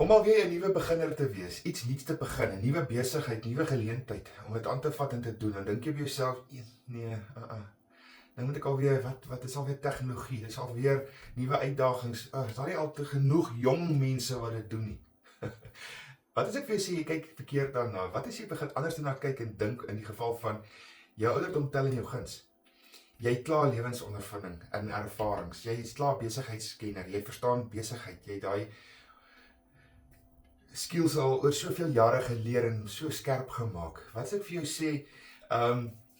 Om alweer 'n nuwe beginner te wees, iets nuuts te begin, 'n nuwe besigheid, nuwe geleentheid om dit aan te vat en te doen, dan dink jy by jouself, nee, nou moet ek alweer, wat is alweer tegnologie, dis alweer nuwe uitdagings, is daar nie al te genoeg jong mense wat dit doen nie. Wat as ek vir jou sê, jy kyk verkeerd daarna, wat as jy begin anders daarna kyk en dink in die geval van, jou ouderdom tel in jou guns. Jy het klaar lewensondervinding en ervarings, jy is klaar besigheidskenner, jy verstaan besigheid, jy het daai skills al oor soveel jare geleer en so skerp gemaak. Wat as ek vir jou sê,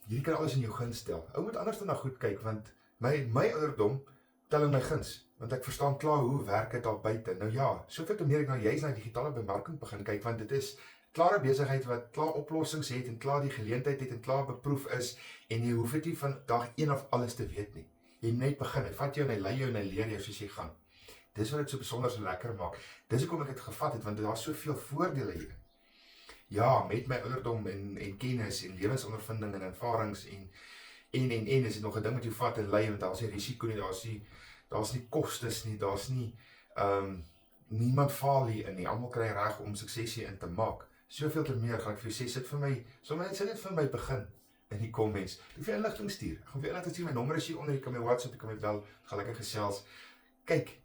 hierdie kan alles in jou guns tel. Ou moet anders daarna goed kyk, want my ouderdom tel in my guns, want ek verstaan klaar hoe werk dit al buite. Nou ja, soveel te meer ek nou juist na digitale bemarking begin kyk, want dit is klare besigheid wat klaar oplossings het en klaar die geleentheid het en klaar beproef is, en jy hoef dit nie van dag 1 af alles te weet nie. Jy net begin, hy vat jou en hy lei jou en hy leer jou soos jy gaan. Dis wat dit so besonder so lekker maak. Dis hoekom ek dit gevat het, want daar is soveel voordele hierin. Ja, met my ouderdom en kennis en lewensondervinding en ervarings en is dit nog 'n ding wat jy vat en lei, want daar is nie risiko nie, daar's nie kostes nie, daar's nie niemand faal hierin nie. Almal kry reg om sukses hierin te maak. Soveel te meer gaan ek vir jou sê, sit net vir my begin in die comments. Hoef jy inligting stuur. Ek gaan vir jou inligting stuur, my nommer is hier onder, jy kan my WhatsApp, jy kan my bel, gaan lekker gesels. Kyk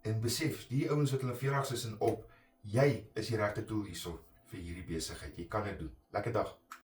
en besef, die ouens wat hulle 40's is en op, jy is die regte tool hierso vir hierdie besigheid. Jy kan dit doen. Lekker dag.